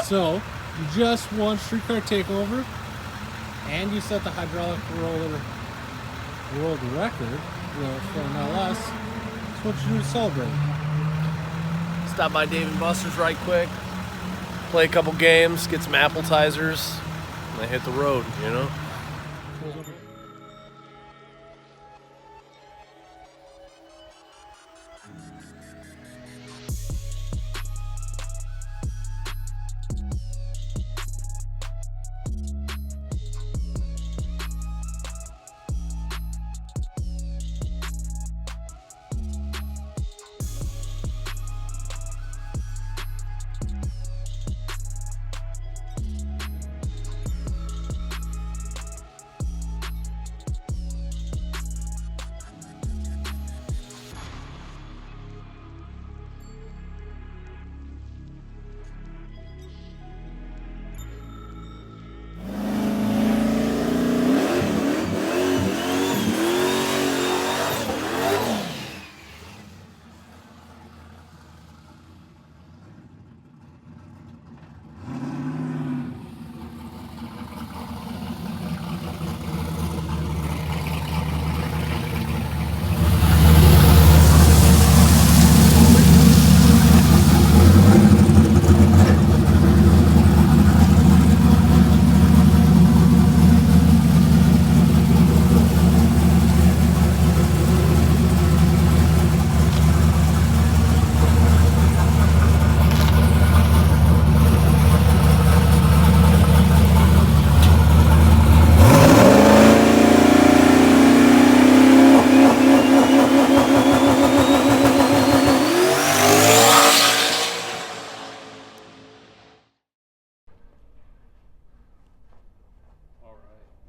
So you just won streetcar takeover, and you set the hydraulic roller world record for an LS. So what you do to celebrate? Stop by Dave & Buster's right quick, play a couple games, get some appetizers, and then hit the road, you know?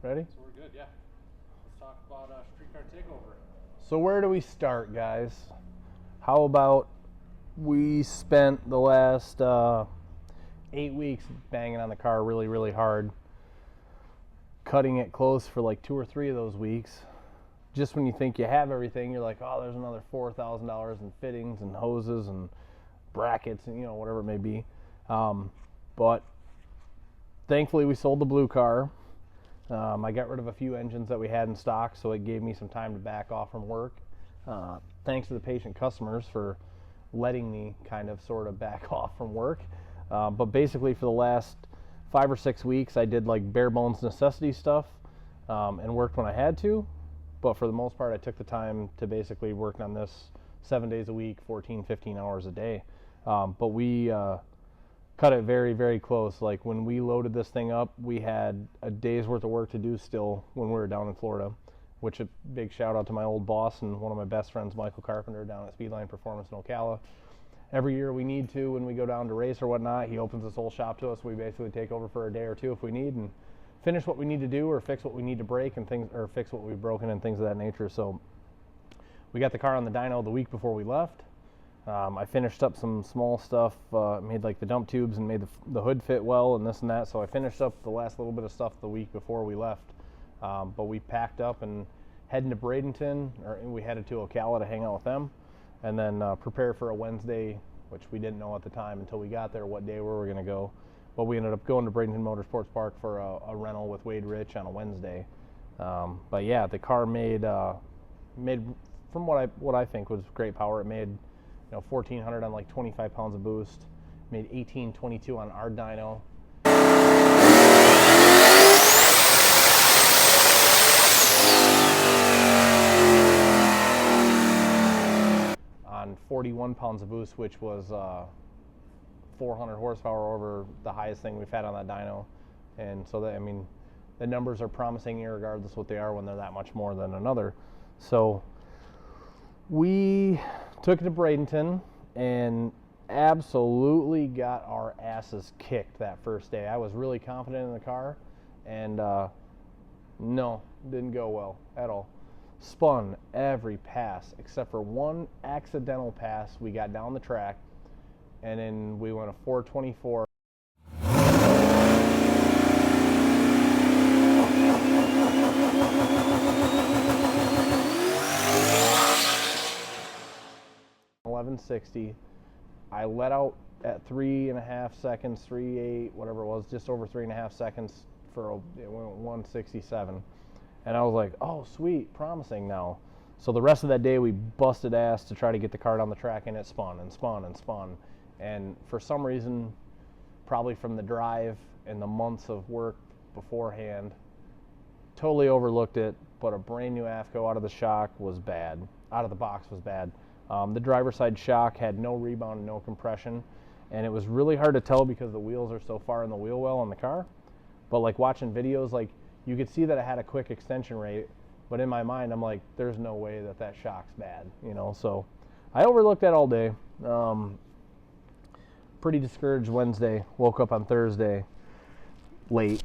Ready? So we're good, yeah. Let's talk about streetcar takeover. So where do we start, guys? How about we spent the last 8 weeks banging on the car really, really hard, cutting it close for like 2 or 3 of those weeks. Just when you think you have everything, you're like, oh, there's another $4,000 in fittings and hoses and brackets and, you know, whatever it may be. But thankfully we sold the blue car. I got rid of a few engines that we had in stock, so it gave me some time to back off from work. Thanks to the patient customers for letting me kind of sort of back off from work. But basically for the last 5 or 6 weeks, I did like bare bones necessity stuff and worked when I had to. But for the most part, I took the time to basically work on this 7 days a week, 14, 15 hours a day. But we cut it very, very close. Like when we loaded this thing up, we had a day's worth of work to do still when we were down in Florida, which a big shout out to my old boss and one of my best friends, Michael Carpenter, down at Speedline Performance in Ocala. Every year we need to, when we go down to race or whatnot, he opens this whole shop to us. We basically take over for a day or two if we need and finish what we need to do or fix what we need to break and things, or fix what we've broken and things of that nature. So we got the car on the dyno the week before we left. I finished up some small stuff, made like the dump tubes and made the hood fit well and this and that. So I finished up the last little bit of stuff the week before we left. But we packed up and heading to Bradenton, or we headed to Ocala to hang out with them, and then prepare for a Wednesday, which we didn't know at the time until we got there what day we were going to go. But we ended up going to Bradenton Motorsports Park for a rental with Wade Rich on a Wednesday. But yeah, the car made from what I think was great power. It made 1,400 on like 25 pounds of boost. Made 1822 on our dyno. On 41 pounds of boost, which was 400 horsepower over the highest thing we've had on that dyno. And so that, I mean, the numbers are promising regardless what they are when they're that much more than another. So we took it to Bradenton and absolutely got our asses kicked that first day. I was really confident in the car, and no, didn't go well at all. Spun every pass except for one accidental pass. We got down the track, and then we went a 424. $1160. I let out at 3.5 seconds, 3.8, whatever it was, just over 3.5 seconds it went 167. And I was like, oh, sweet, promising now. So the rest of that day, we busted ass to try to get the car down the track, and it spun and spun and spun. And for some reason, probably from the drive and the months of work beforehand, totally overlooked it, but a brand new AFCO out of the shock was bad. Out of the box was bad. The driver's side shock had no rebound and no compression, and it was really hard to tell because the wheels are so far in the wheel well on the car. But like watching videos, like you could see that it had a quick extension rate, but in my mind, I'm like, there's no way that that shock's bad, you know? So I overlooked that all day. Pretty discouraged Wednesday. Woke up on Thursday late.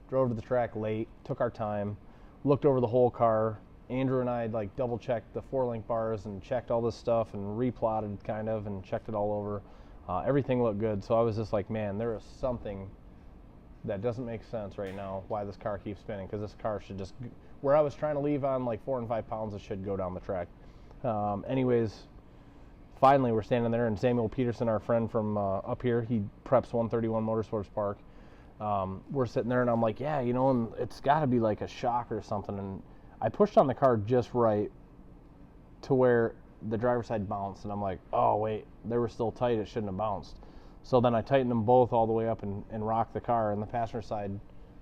Drove to the track late. Took our time. Looked over the whole car. Andrew and I like double checked the 4-link bars and checked all this stuff and replotted kind of and checked it all over. Everything looked good. So I was just like, man, there is something that doesn't make sense right now why this car keeps spinning, because this car should just, where I was trying to leave on like 4 and 5 pounds, it should go down the track. Anyways, finally we're standing there, and Samuel Peterson, our friend from up here, he preps 131 Motorsports Park. We're sitting there and I'm like, yeah, you know, and it's got to be like a shock or something. And I pushed on the car just right to where the driver's side bounced, and I'm like, oh wait, they were still tight, it shouldn't have bounced. So then I tightened them both all the way up and rocked the car, and the passenger side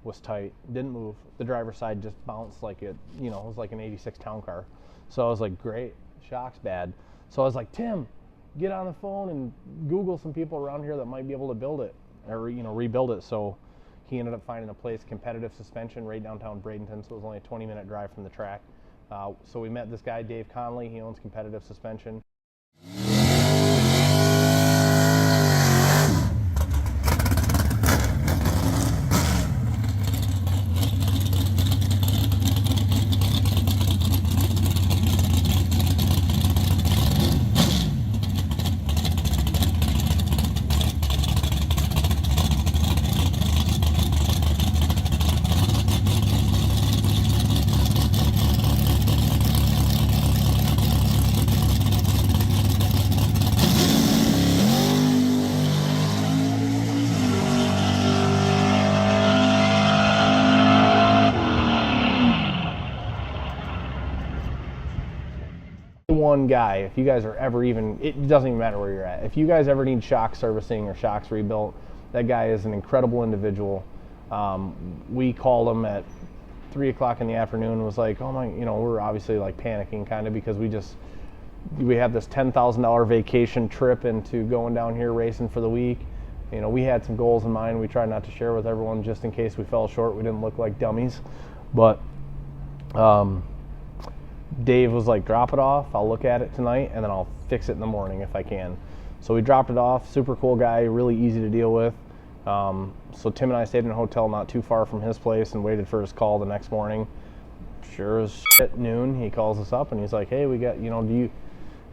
was tight, didn't move. The driver's side just bounced like it, you know, it was like an 86 town car. So I was like, great, shock's bad. So I was like, Tim, get on the phone and Google some people around here that might be able to build it or, you know, rebuild it. So he ended up finding a place, Competitive Suspension, right downtown Bradenton, so it was only a 20-minute drive from the track. So we met this guy, Dave Conley. He owns Competitive Suspension. One guy, if you guys are ever even, it doesn't even matter where you're at, if you guys ever need shock servicing or shocks rebuilt, that guy is an incredible individual. We called him at 3 o'clock in the afternoon and was like, oh my, you know, we're obviously like panicking kind of because we have this $10,000 vacation trip into going down here racing for the week. You know, we had some goals in mind we tried not to share with everyone just in case we fell short, we didn't look like dummies. But Dave was like, drop it off, I'll look at it tonight, and then I'll fix it in the morning if I can. So we dropped it off, super cool guy, really easy to deal with. So Tim and I stayed in a hotel not too far from his place and waited for his call the next morning. Sure as shit, noon, he calls us up and he's like, hey, we got, you know,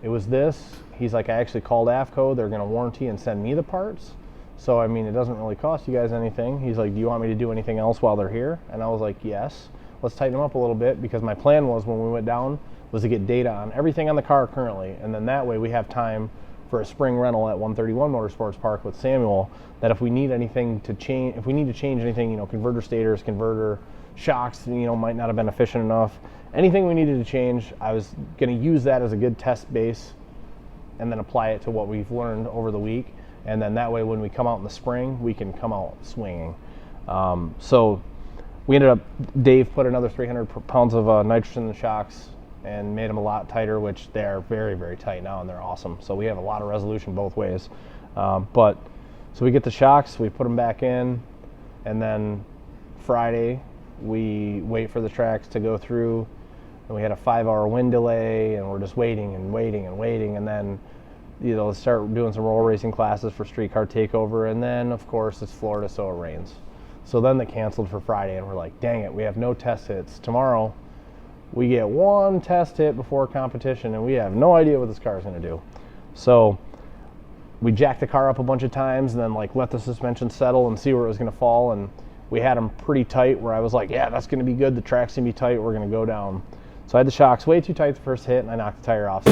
it was this. He's like, I actually called AFCO, they're gonna warranty and send me the parts. So, I mean, it doesn't really cost you guys anything. He's like, do you want me to do anything else while they're here? And I was like, yes. Let's tighten them up a little bit, because my plan was when we went down was to get data on everything on the car currently, and then that way we have time for a spring rental at 131 Motorsports Park with Samuel, that if we need anything to change, if we need to change anything, you know, converter stators, converter shocks, you know, might not have been efficient enough, anything we needed to change, I was going to use that as a good test base and then apply it to what we've learned over the week, and then that way when we come out in the spring, we can come out swinging. So we ended up, Dave put another 300 pounds of nitrogen in the shocks and made them a lot tighter, which they're very, very tight now, and they're awesome. So we have a lot of resolution both ways. So we get the shocks, we put them back in, and then Friday we wait for the tracks to go through, and we had a 5-hour wind delay, and we're just waiting and waiting and waiting, and then, you know, start doing some roll racing classes for street car takeover, and then of course it's Florida, so it rains. So then they canceled for Friday, and we're like, dang it, we have no test hits. Tomorrow, we get one test hit before competition, and we have no idea what this car is going to do. So we jacked the car up a bunch of times, and then like let the suspension settle and see where it was going to fall, and we had them pretty tight where I was like, yeah, that's going to be good. The track's going to be tight. We're going to go down. So I had the shocks way too tight the first hit, and I knocked the tire off.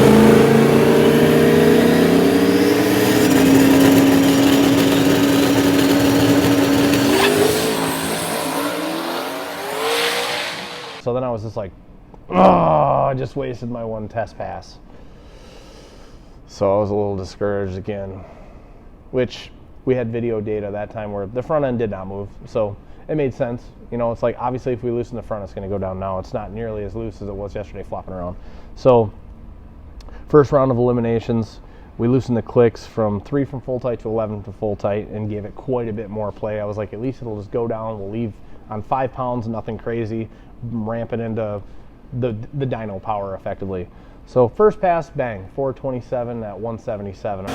was just like, oh, I just wasted my one test pass. So I was a little discouraged again, which we had video data that time where the front end did not move. So it made sense. You know, it's like, obviously if we loosen the front, it's going to go down now. It's not nearly as loose as it was yesterday flopping around. So first round of eliminations, we loosened the clicks from 3 from full tight to 11 to full tight and gave it quite a bit more play. I was like, at least it'll just go down. We'll leave on 5 pounds, nothing crazy, ramp it into the dyno power effectively. So first pass, bang, 427 at 177.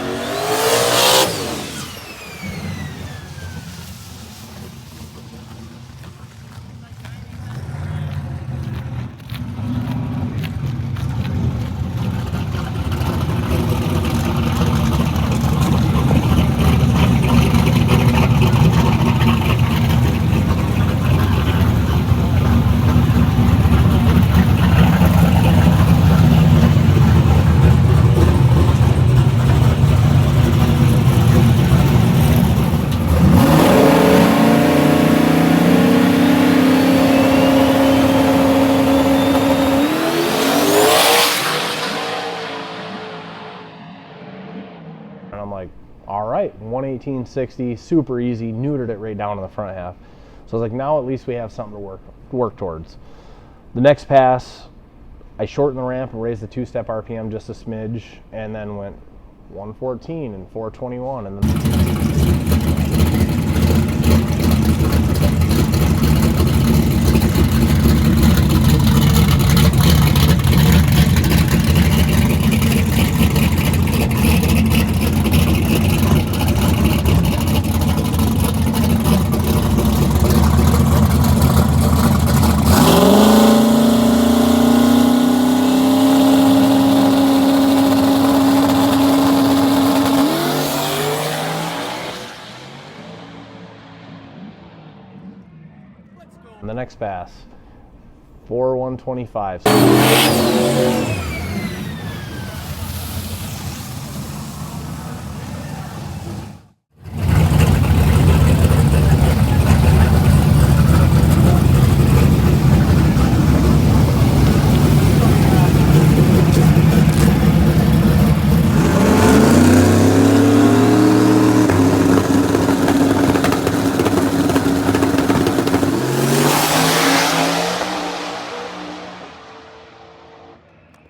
And I'm like, all right, 118.60, super easy, neutered it right down in the front half. So I was like, now at least we have something to work towards. The next pass, I shortened the ramp and raised the 2-step RPM just a smidge, and then went 114 and 421, and then the next pass, 4.125.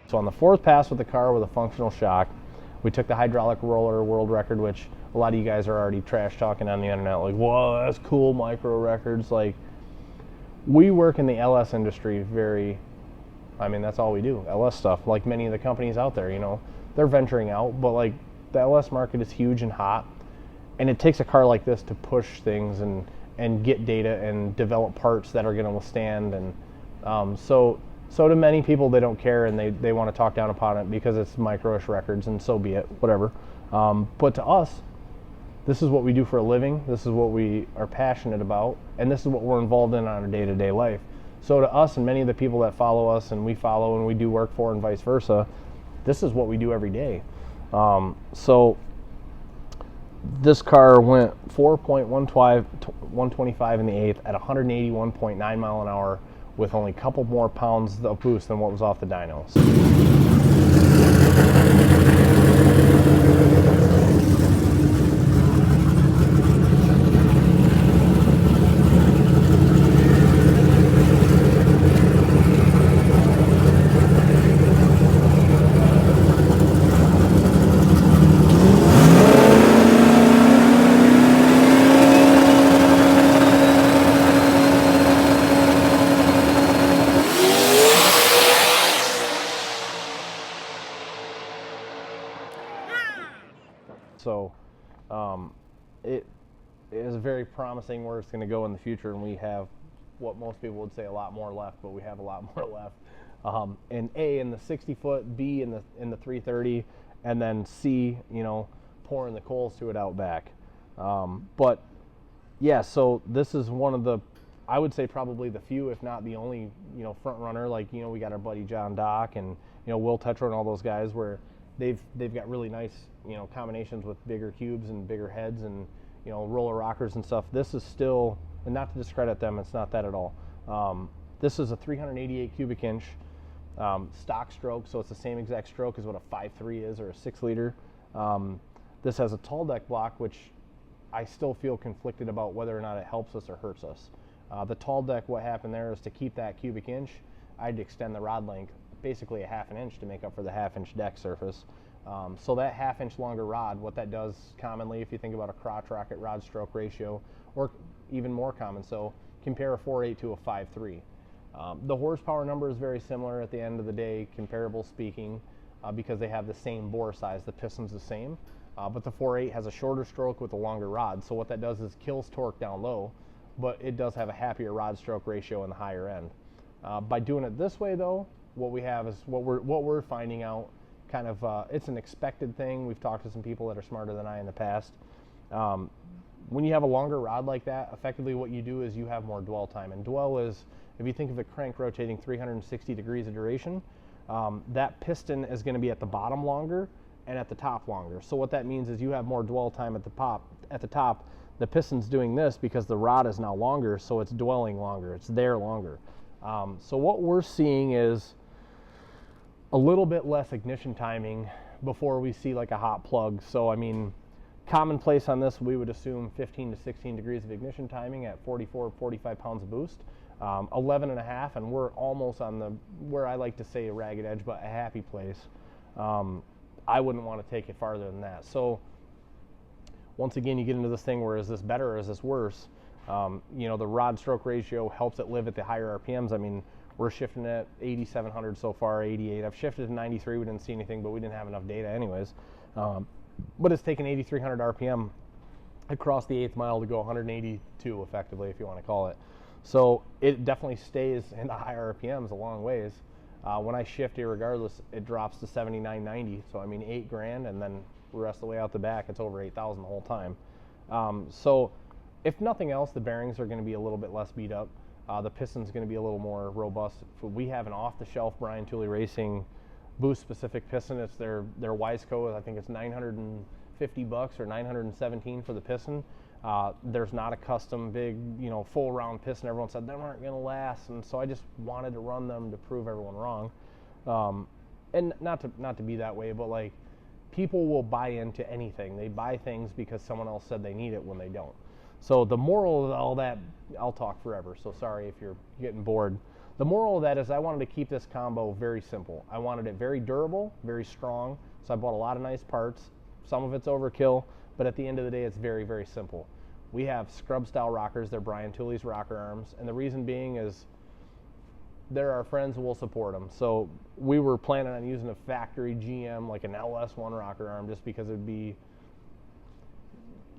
So on the 4th pass with the car with a functional shock, we took the hydraulic roller world record, which a lot of you guys are already trash talking on the internet, like, whoa, that's cool, micro records. Like, we work in the LS industry that's all we do, LS stuff. Like many of the companies out there, you know, they're venturing out, but like the LS market is huge and hot, and it takes a car like this to push things and get data and develop parts that are going to withstand. And so to many people, they don't care, and they want to talk down upon it because it's micro-ish records, and so be it, whatever. But to us, this is what we do for a living, this is what we are passionate about, and this is what we're involved in on our day-to-day life. So to us and many of the people that follow us and we follow and we do work for and vice versa, this is what we do every day. So this car went 4.125 in the 8th at 181.9 mile an hour with only a couple more pounds of boost than what was off the dynos. So it is very promising where it's going to go in the future, and we have what most people would say a lot more left, but we have a lot more left. And A in the 60-foot, B in the 330, and then C, you know, pouring the coals to it out back. But yeah, so this is one of the, I would say probably the few, if not the only, you know, front runner. Like, you know, we got our buddy John Dock and, you know, Will Tetro and all those guys where they've got really nice, you know, combinations with bigger cubes and bigger heads and, you know, roller rockers and stuff. This is still, and not to discredit them, it's not that at all. This is a 388 cubic inch stock stroke, so it's the same exact stroke as what a 5.3 is, or a 6 liter. This has a tall deck block, which I still feel conflicted about whether or not it helps us or hurts us. The tall deck, what happened there is to keep that cubic inch, I'd extend the rod length basically a half an inch to make up for the half-inch deck surface. So that half-inch longer rod, what that does commonly, if you think about a crotch rocket rod stroke ratio, or even more common, so compare a 4.8 to a 5.3. The horsepower number is very similar at the end of the day, comparable speaking, because they have the same bore size. The piston's the same, but the 4.8 has a shorter stroke with a longer rod. So what that does is kills torque down low, but it does have a happier rod stroke ratio in the higher end. By doing it this way, though, what we have is what we're finding out. Kind of, it's an expected thing. We've talked to some people that are smarter than I in the past. When you have a longer rod like that, effectively what you do is you have more dwell time. And dwell is, if you think of the crank rotating 360 degrees of duration, that piston is going to be at the bottom longer and at the top longer. So what that means is you have more dwell time at the top. The piston's doing this because the rod is now longer, so it's dwelling longer. It's there longer. So what we're seeing is a little bit less ignition timing before we see like a hot plug. So I mean, commonplace on this, we would assume 15 to 16 degrees of ignition timing at 44, 45 pounds of boost. 11 and a half, and we're almost on the, where I like to say a ragged edge, but a happy place. I wouldn't want to take it farther than that. So once again, you get into this thing where is this better or is this worse? You know, the rod stroke ratio helps it live at the higher RPMs. I mean, we're shifting at 8,700 so far, 88. I've shifted to 93. We didn't see anything, but we didn't have enough data anyways. But it's taken 8,300 RPM across the 8th mile to go 182 effectively, if you want to call it. So it definitely stays in the higher RPMs a long ways. When I shift irregardless, it drops to 79.90. So I mean, $8,000, and then the rest of the way out the back, it's over 8,000 the whole time. So if nothing else, the bearings are going to be a little bit less beat up. The piston's going to be a little more robust. We have an off-the-shelf Brian Tooley Racing boost-specific piston. It's their Wiseco. I think it's $950 or $917 for the piston. There's not a custom big, you know, full round piston. Everyone said they weren't going to last, and so I just wanted to run them to prove everyone wrong. And not to be that way, but like, people will buy into anything. They buy things because someone else said they need it when they don't. So the moral of all that, I'll talk forever, so sorry if you're getting bored. The moral of that is I wanted to keep this combo very simple. I wanted it very durable, very strong, so I bought a lot of nice parts. Some of it's overkill, but at the end of the day, it's very, very simple. We have scrub-style rockers. They're Brian Tooley's rocker arms, and the reason being is they're our friends and we'll support them. So we were planning on using a factory GM, like an LS1 rocker arm, just because it would be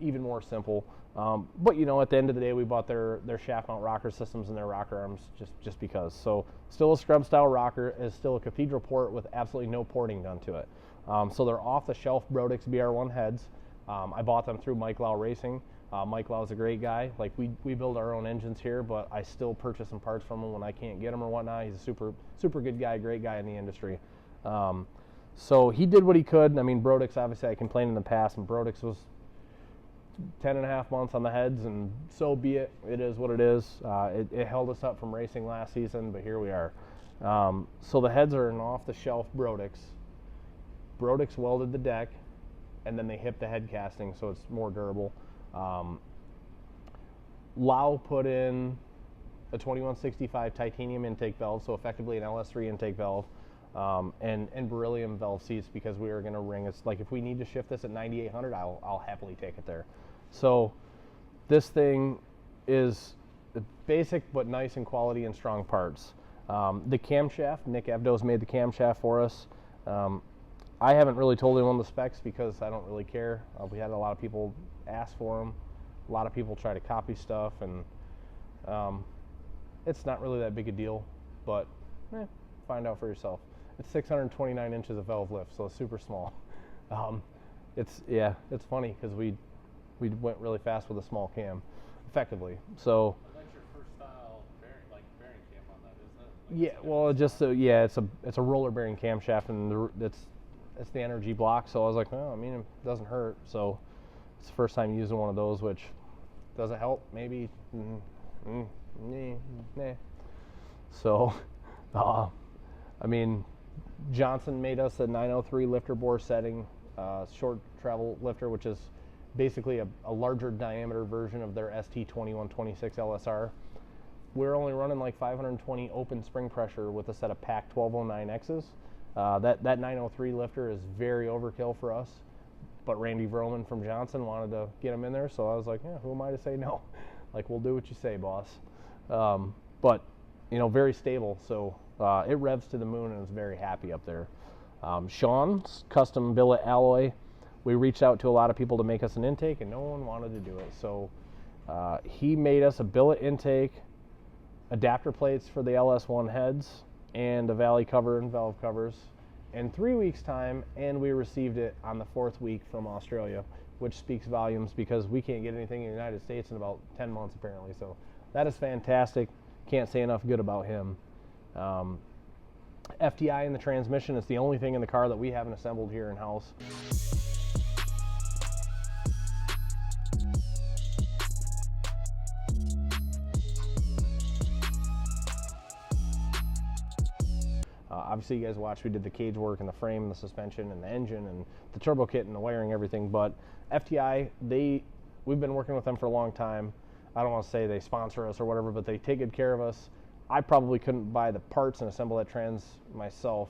even more simple. But you know, at the end of the day, we bought their shaft mount rocker systems and their rocker arms just because. So still a scrub style rocker, is still a cathedral port with absolutely no porting done to it. So they're off the shelf Brodix BR1 heads. I bought them through Mike Lau Racing. Mike Lau is a great guy. Like we build our own engines here, but I still purchase some parts from him when I can't get them or whatnot. He's a super good guy, great guy in the industry. So he did what he could. I mean, Brodix, obviously I complained in the past, and Brodix was 10.5 months on the heads, and so be it. It is what it is. It held us up from racing last season, but here we are. So the heads are an off-the-shelf Brodix. Brodix welded the deck, and then they hip the head casting so it's more durable. Lau put in a 2165 titanium intake valve, so effectively an LS3 intake valve, and beryllium valve seats, because we are going to ring. It's like, if we need to shift this at 9800, I'll happily take it there. So this thing is basic but nice in quality and strong parts. The camshaft, Nick Evdo's made the camshaft for us. I haven't really told anyone the specs because I don't really care. We had a lot of people ask for them. A lot of people try to copy stuff, and it's not really that big a deal, but find out for yourself. It's 629 inches of valve lift, so it's super small. It's funny because we went really fast with a small cam, effectively. So that's your first style bearing cam on that, isn't it? Yeah, well, it's a roller bearing camshaft, and it's the energy block. So I was like, well, I mean, it doesn't hurt. So it's the first time using one of those, which does it help? Maybe. Nah. So, I mean, Johnson made us a 903 lifter bore setting, short travel lifter, which is basically a larger diameter version of their ST2126 LSR. We're only running like 520 open spring pressure with a set of PAC 1209Xs. That 903 lifter is very overkill for us, but Randy Vroman from Johnson wanted to get him in there, so I was like, yeah, who am I to say no? Like, we'll do what you say, boss. But, you know, very stable, so it revs to the moon and is very happy up there. Sean's custom billet alloy, we reached out to a lot of people to make us an intake, and no one wanted to do it. So he made us a billet intake, adapter plates for the LS1 heads, and a valley cover and valve covers in 3 weeks' time, and we received it on the 4th week from Australia, which speaks volumes because we can't get anything in the United States in about 10 months apparently. So that is fantastic. Can't say enough good about him. FTI in the transmission is the only thing in the car that we haven't assembled here in-house. Obviously, you guys watched, we did the cage work and the frame and the suspension and the engine and the turbo kit and the wiring, everything. But FTI, we've been working with them for a long time. I don't want to say they sponsor us or whatever, but they take good care of us. I probably couldn't buy the parts and assemble that trans myself,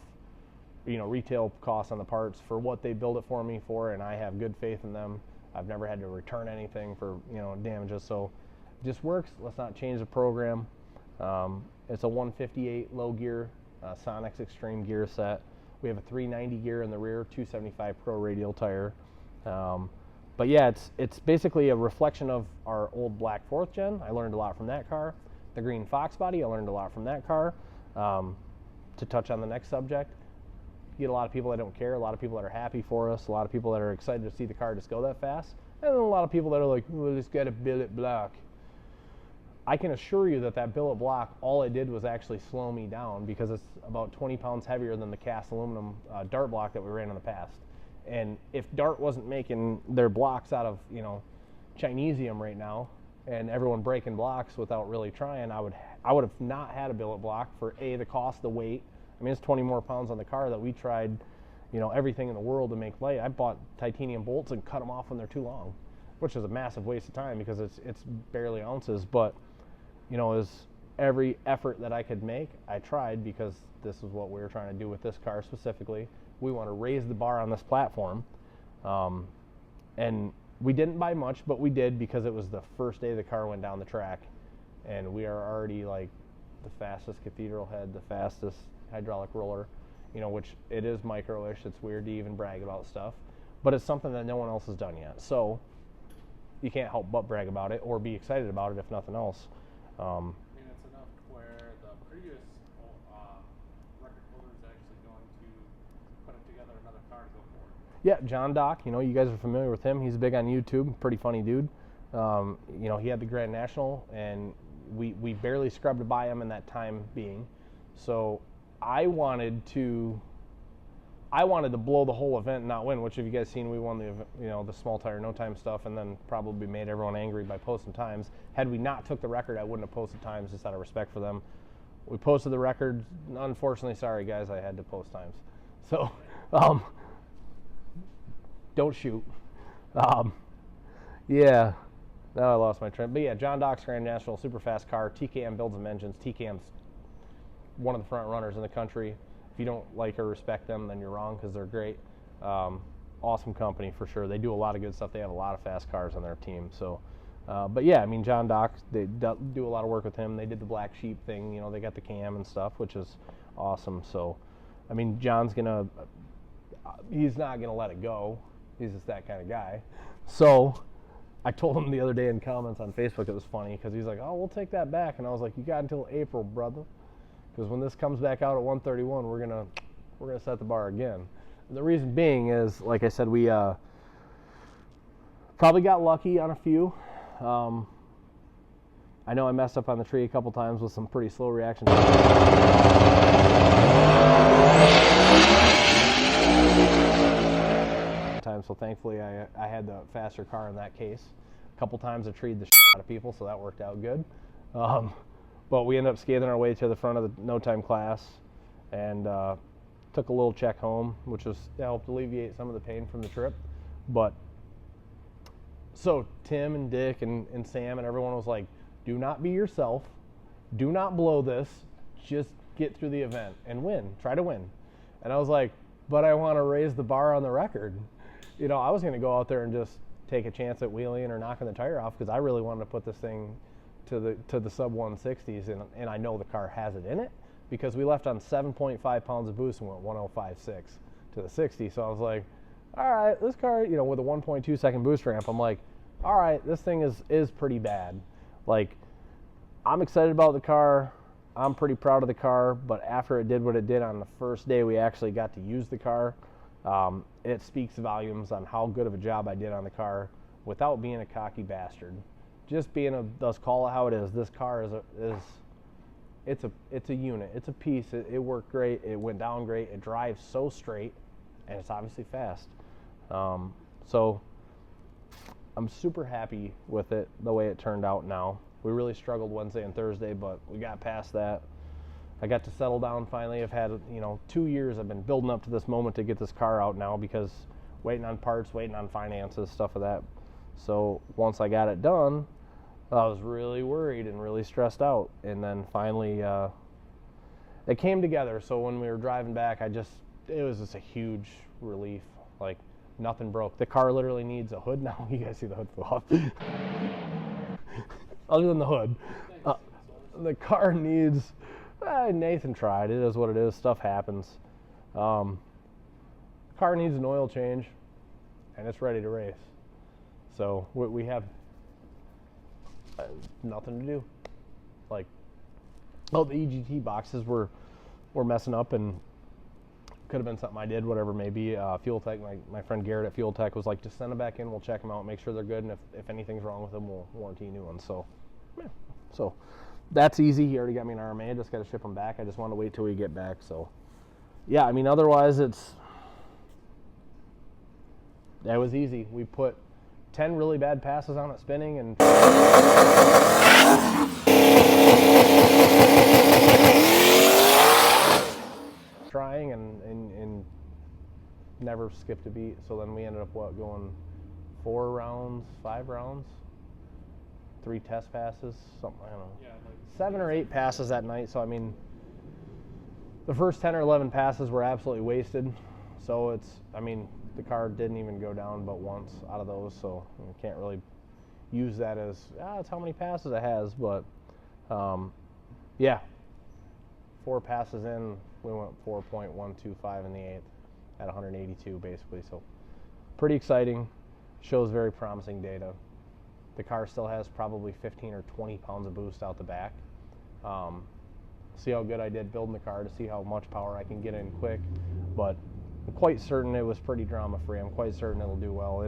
you know, retail costs on the parts for what they build it for me for, and I have good faith in them. I've never had to return anything for, you know, damages, so it just works. Let's not change the program. It's a 158 low gear Sonics Extreme gear set. We have a 390 gear in the rear, 275 Pro radial tire. But yeah, it's basically a reflection of our old black 4th gen. I learned a lot from that car. The green Fox body, I learned a lot from that car. To touch on the next subject, you get a lot of people that don't care, a lot of people that are happy for us, a lot of people that are excited to see the car just go that fast, and then a lot of people that are like, well, it's got a billet block. I can assure you that that billet block, all it did was actually slow me down because it's about 20 pounds heavier than the cast aluminum Dart block that we ran in the past. And if Dart wasn't making their blocks out of, you know, Chinesium right now, and everyone breaking blocks without really trying, I would have not had a billet block for A, the cost, the weight. I mean, it's 20 more pounds on the car that we tried, you know, everything in the world to make light. I bought titanium bolts and cut them off when they're too long, which is a massive waste of time because it's barely ounces. But, you know, is every effort that I could make, I tried, because this is what we were trying to do with this car specifically. We want to raise the bar on this platform. And we didn't buy much, but we did because it was the first day the car went down the track. And we are already like the fastest cathedral head, the fastest hydraulic roller, you know, which it is micro-ish. It's weird to even brag about stuff, but it's something that no one else has done yet. So you can't help but brag about it or be excited about it, if nothing else. I mean, it's enough where the previous record holder is actually going to put together another car to go for it. Yeah, John Doc, you know, you guys are familiar with him. He's big on YouTube, pretty funny dude. You know, he had the Grand National, and we barely scrubbed by him in that time being. So I wanted to blow the whole event and not win, which, if you guys seen, we won the, you know, the small tire no time stuff, and then probably made everyone angry by posting times. Had we not took the record, I wouldn't have posted times, just out of respect for them. We posted the record. Unfortunately, sorry guys, I had to post times. So don't shoot. Yeah, now I lost my train. But yeah, John Doc's Grand National, super fast car. TKM builds them engines. TKM's one of the front runners in the country. If you don't like or respect them, then you're wrong, because they're great. Awesome company for sure. They do a lot of good stuff. They have a lot of fast cars on their team. So, but yeah, I mean, John Doc, they do a lot of work with him. They did the Black Sheep thing. You know, they got the cam and stuff, which is awesome. So, I mean, John's he's not gonna let it go. He's just that kind of guy. So I told him the other day in comments on Facebook, it was funny, because he's like, oh, we'll take that back. And I was like, you got until April, brother. Because when this comes back out at 131, we're gonna set the bar again. And the reason being is, like I said, we probably got lucky on a few. I know I messed up on the tree a couple times with some pretty slow reaction times. So thankfully, I had the faster car in that case. A couple times I treed the shit out of people, so that worked out good. But we ended up scaling our way to the front of the no time class and took a little check home, which helped alleviate some of the pain from the trip. But so Tim and Dick and Sam and everyone was like, do not be yourself. Do not blow this. Just get through the event and win. Try to win. And I was like, but I want to raise the bar on the record. You know, I was going to go out there and just take a chance at wheeling or knocking the tire off because I really wanted to put this thing to the sub 160s, and I know the car has it in it because we left on 7.5 pounds of boost and went 105.6 to the 60. So I was like, all right, this car, you know, with a 1.2 second boost ramp, I'm like, all right, this thing is pretty bad. Like, I'm excited about the car. I'm pretty proud of the car, but after it did what it did on the first day we actually got to use the car, it speaks volumes on how good of a job I did on the car without being a cocky bastard. Just being let's call it how it is. This car it's a unit. It's a piece. It worked great. It went down great. It drives so straight, and it's obviously fast. So I'm super happy with it the way it turned out now. We really struggled Wednesday and Thursday, but we got past that. I got to settle down finally. I've had, 2 years I've been building up to this moment to get this car out now because waiting on parts, waiting on finances, stuff of that. So once I got it done, I was really worried and really stressed out. And then finally, it came together. So when we were driving back, it was just a huge relief. Like, nothing broke. The car literally needs a hood now. You guys see the hood flew off. Other than the hood, the car needs, Nathan tried. It is what it is. Stuff happens. Car needs an oil change, and it's ready to race. So we have nothing to do. Like, the EGT boxes were messing up, and could have been something I did, whatever it may be. Fuel Tech, my friend Garrett at Fuel Tech was like, just send them back in, we'll check them out, make sure they're good, and if anything's wrong with them, we'll warranty new ones. So, yeah. So that's easy. He already got me an RMA, just got to ship them back. I just want to wait till we get back. So, yeah, I mean, otherwise that was easy. We put 10 really bad passes on it spinning and trying and never skipped a beat. So then we ended up going 4 rounds, 5 rounds, 3 test passes, something, I don't know, 7 or 8 passes that night. So I mean, the first 10 or 11 passes were absolutely wasted. So the car didn't even go down but once out of those. So you can't really use that as that's how many passes it has. But yeah, 4 passes in, we went 4.125 in the 8th at 182 basically. So pretty exciting. Shows very promising data. The car still has probably 15 or 20 pounds of boost out the back. See how good I did building the car to see how much power I can get in quick. But I'm quite certain it was pretty drama free. I'm quite certain it'll do well.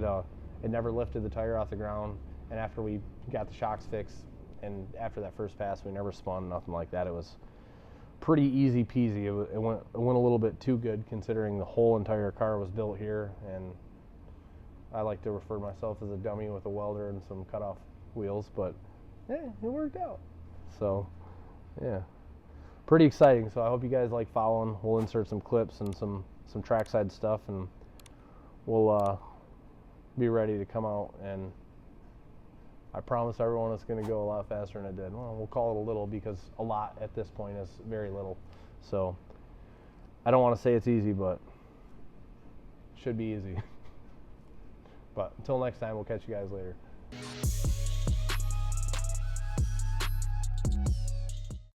It never lifted the tire off the ground, and after we got the shocks fixed and after that first pass we never spun, nothing like that. It was pretty easy peasy. It went a little bit too good considering the whole entire car was built here, and I like to refer to myself as a dummy with a welder and some cutoff wheels, but yeah, it worked out. So yeah, pretty exciting. So I hope you guys like following. We'll insert some clips and some trackside stuff, and we'll be ready to come out, and I promise everyone it's going to go a lot faster than it did. Well, we'll call it a little because a lot at this point is very little. So I don't want to say it's easy, but it should be easy. But until next time, we'll catch you guys later.